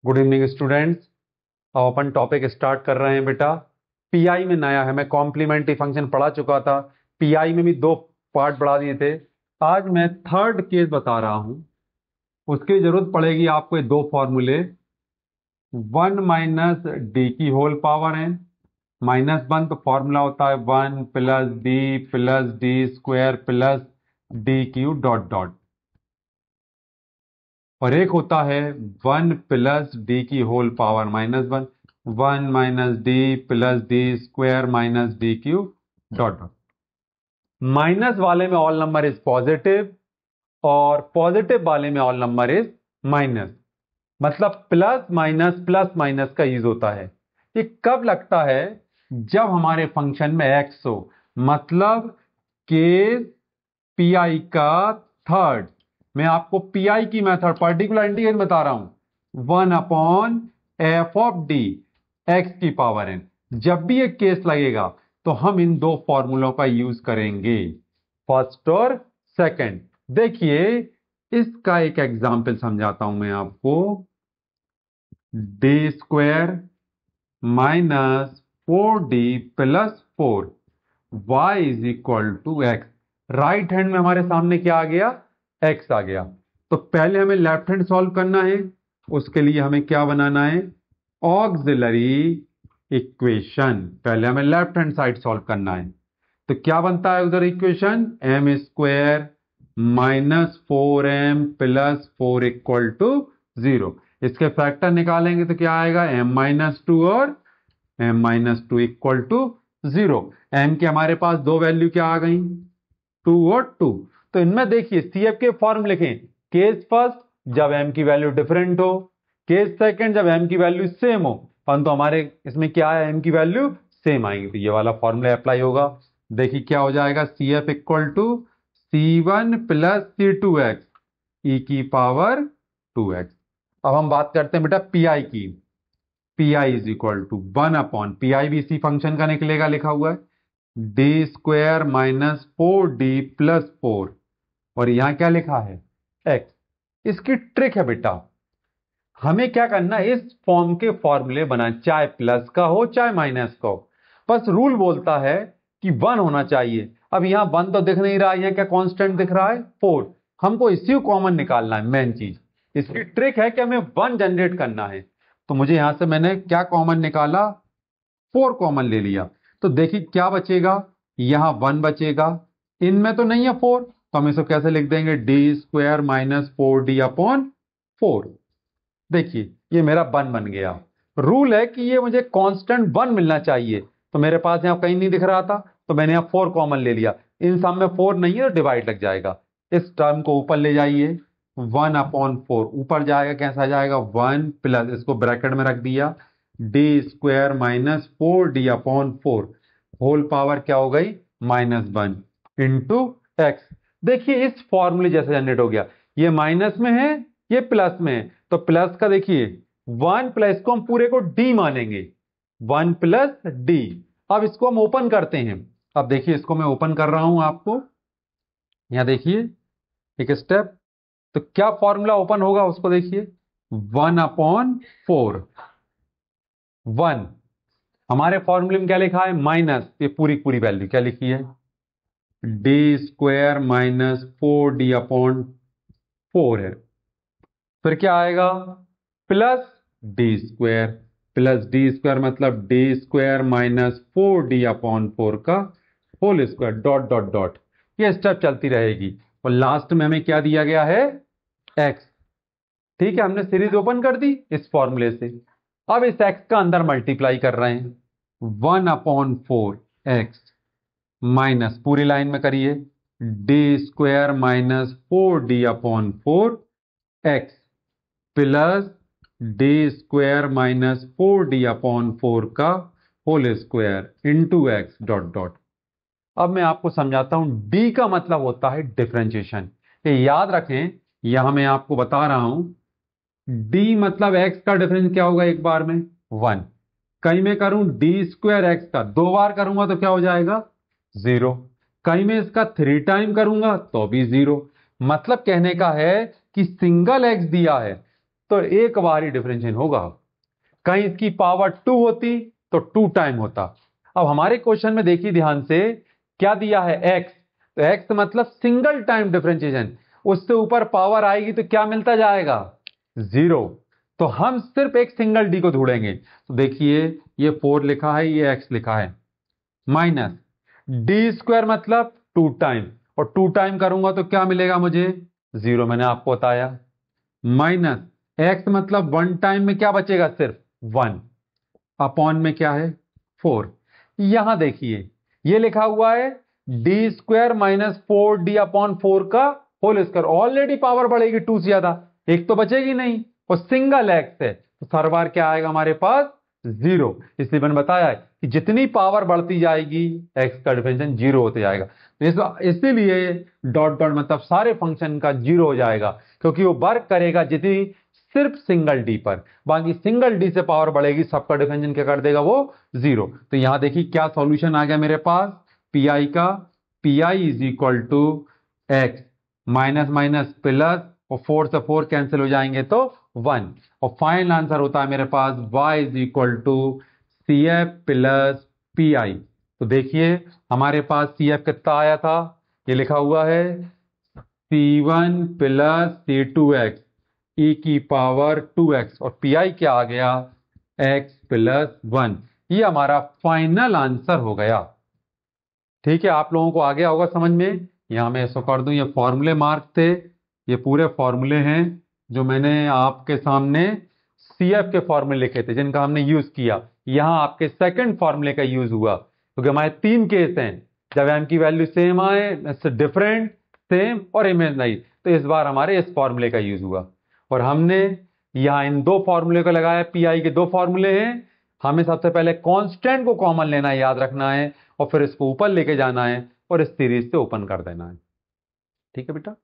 Good evening students. अब अपन topic start कर रहे हैं बेटा। पीआई में नया है, मैं कॉम्प्लीमेंट्री फंक्शन पढ़ा चुका था। पीआई में भी 2 पार्ट बढ़ा दिए थे। आज मैं थर्ड केस बता रहा हूं। उसकी जरूरत पड़ेगी आपको ये 2 फॉर्मूले, 1 माइनस डी की होल पावर एन -1, तो फॉर्मूला होता है 1 plus D square plus D cube dot dot, और एक होता है 1 प्लस डी की whole power -1, 1 minus D plus D square minus D cube dot dot. Minus वाले में ऑल नंबर इज पॉजिटिव और पॉजिटिव वाले में ऑल नंबर इज माइनस। मतलब प्लस माइनस का यूज होता है। ये कब लगता है? जब हमारे फंक्शन में एक्स हो, मतलब केस पीआई का थर्ड। मैं आपको पीआई की मेथड पर्टिकुलर इंटीग्रेशन बता रहा हूं, 1/f(डी) एक्स की पावर एन। जब भी एक केस लगेगा तो हम इन 2 फॉर्मूलों का यूज करेंगे, फर्स्ट और सेकंड। देखिए, इसका एक एग्जाम्पल समझाता हूं मैं आपको। D square minus 4d plus 4 y is equal to x. Right hand में हमारे सामने क्या आ गया? x आ गया। तो पहले हमें लेफ्ट हैंड सॉल्व करना है। उसके लिए हमें क्या बनाना है? Auxiliary equation. पहले हमें लेफ्ट हैंड साइड सॉल्व करना है। तो क्या बनता है उधर equation? M square minus 4m plus 4 equal to 0। इसके फैक्टर निकालेंगे तो क्या आएगा? m-2 और m-2 इक्वल टू 0। m के हमारे पास 2 वैल्यू क्या आ गई? 2 और 2। तो इनमें देखिए CF के फॉर्म लिखें। केस फर्स्ट जब m की वैल्यू डिफरेंट हो, केस सेकंड जब m की वैल्यू सेम हो। परंतु हमारे इसमें क्या है? m की वैल्यू सेम आएंगी, तो ये वाला फॉर्मूला अप्लाई होगा। देखिए क्या हो जाएगा? CF equal to C1 plus C2x e की पावर 2x। अब हम बात करते हैं बेटा PI की। PI is equal to 1/PI भी इसी फंक्शन का निकलेगा, लिखा हुआ है D square minus 4d plus 4, और यहां क्या लिखा है? x। इसकी ट्रिक है बेटा, हमें क्या करना है? इस फॉर्म के फॉर्मूले बनाए, चाहे प्लस का हो चाहे माइनस का हो। बस रूल बोलता है कि 1 होना चाहिए। अब यहां 1 तो दिख नहीं रहा है, यहां क्या कांस्टेंट दिख रहा है? 4। हमको इसी को कॉमन निकालना है, मेन चीज। इसकी ट्रिक है कि हमें 1 जनरेट करना है। तो मुझे यहां से मैंने क्या कॉमन निकाला? 4 कॉमन ले लिया। तो देखिए क्या बचेगा? यहां 1 बचेगा, इनमें तो नहीं है 4, तो हम इसको कैसे लिख देंगे? D square minus 4d upon 4। देखिए ये मेरा 1 बन गया। रूल है कि ये मुझे कांस्टेंट 1 मिलना चाहिए, तो मेरे पास यहां कहीं नहीं दिख रहा था, तो मैंने यहां 4 कॉमन ले लिया। इन सब में 4 नहीं है तो डिवाइड लग जाएगा। इस टर्म को ऊपर ले जाइए, 1/4 ऊपर जाएगा, कैसा जाएगा? 1 प्लस, इसको ब्रैकेट में रख दिया, d square minus 4d upon 4 whole power क्या हो गई? -1 इंटू एक्स। देखिए इस फॉर्मूले जैसे जनरेट हो गया। ये माइनस में है, ये प्लस में है, तो प्लस का देखिए 1 प्लस को हम पूरे को d मानेंगे, 1 प्लस d। अब इसको हम ओपन करते हैं। अब देखिए इसको मैं ओपन कर रहा हूं आपको, यहां देखिए एक स्टेप। तो क्या फॉर्मूला ओपन होगा उसको देखिए, 1/4 1। हमारे फॉर्मूले में क्या लिखा है? माइनस, ये पूरी पूरी वैल्यू क्या लिखी है? D square minus 4d upon 4 है। फिर क्या आएगा? प्लस डी स्क्वायर मतलब d square minus 4d upon 4 का whole square dot dot dot. ये स्टेप चलती रहेगी और लास्ट में हमें क्या दिया गया है? x। ठीक है, हमने सीरीज ओपन कर दी इस फॉर्मूले से। अब इस x का अंदर मल्टीप्लाई कर रहे हैं, 1/4x माइनस, पूरी लाइन में करिए, d square minus 4d upon 4x plus D square minus 4d upon 4 का whole square into x dot dot. अब मैं आपको समझाता हूं, d का मतलब होता है डिफरेंशिएशन। ये याद रखें, यहां मैं आपको बता रहा हूं, d मतलब x का डिफरेंस क्या होगा? एक बार में 1। कहीं मैं करूं डी स्क्वायर एक्स का 2 बार करूंगा तो क्या हो जाएगा? 0। कहीं मैं इसका 3 टाइम करूंगा तो भी 0। मतलब कहने का है कि सिंगल x दिया है तो एक बार ही डिफरेंशिएशन होगा। कहीं इसकी पावर 2 होती तो 2 टाइम होता। अब हमारे क्वेश्चन में देखिए ध्यान से, क्या दिया है x, तो x मतलब सिंगल टाइम डिफरेंशिएशन, उससे ऊपर पावर आएगी तो क्या मिलता जाएगा, 0। तो हम सिर्फ एक सिंगल डी को ढूंढेंगे। तो देखिए ये 4 लिखा है, ये x लिखा है, माइनस डी स्क्वायर मतलब 2 टाइम, और 2 टाइम करूंगा तो क्या मिलेगा मुझे, 0, मैंने आपको बताया, माइनस x मतलब 1 टाइम में क्या बचेगा, सिर्फ 1, अपॉन में क्या है, 4। यहां देखिए ये लिखा हुआ है D square minus 4d upon 4 का होल स्क्वायर, ऑलरेडी पावर बढ़ेगी 2 से ज्यादा, एक तो बचेगी नहीं, और सिंगल एक्स है तो हर बार क्या आएगा हमारे पास, 0। इसलिए मैंने बताया है कि जितनी पावर बढ़ती जाएगी एक्स का डिफरेंशिएशन 0 होते जाएगा। तो इसीलिए डॉट डॉट मतलब सारे फंक्शन का 0 हो जाएगा, क्योंकि वो वर्क करेगा जितनी सिर्फ सिंगल डी पर, बाकी सिंगल डी से पावर बढ़ेगी सबका डिफरेंशिएशन क्या कर देगा, वो 0। तो यहां देखिए क्या सॉल्यूशन आ गया मेरे पास, पी आई का, P I is equal to x minus minus plus, और 4 से 4 कैंसिल हो जाएंगे तो 1, और फाइनल आंसर होता है मेरे पास y is equal to C F plus P I. तो देखिए हमारे पास सी एफ कितना आया था, ये लिखा हुआ है C1 प्लस C2x e की पावर 2x, और पी आई क्या आ गया, x प्लस 1। ये हमारा फाइनल आंसर हो गया। ठीक है, आप लोगों को आ गया होगा समझ में। यहां मैं इसको कर दूं, ये फॉर्मूले मार्क थे, ये पूरे फॉर्मूले हैं जो मैंने आपके सामने सीएफ के फॉर्मूले लिखे थे जिनका हमने यूज किया। यहां आपके सेकंड फॉर्मूले का यूज हुआ, क्योंकि हमारे 3 केस हैं, जब एम की वैल्यू सेम आए, डिफरेंट, सेम और इमेजिनरी, तो इस बार हमारे इस फॉर्मूले का यूज हुआ। और हमने यहाँ इन 2 फॉर्मूले को लगाया, पी आई के 2 फॉर्मूले हैं, हमें सबसे पहले कांस्टेंट को कॉमन लेना है, याद रखना है, और फिर इसको ऊपर लेके जाना है और इस सीरीज से ओपन कर देना है। ठीक है बेटा।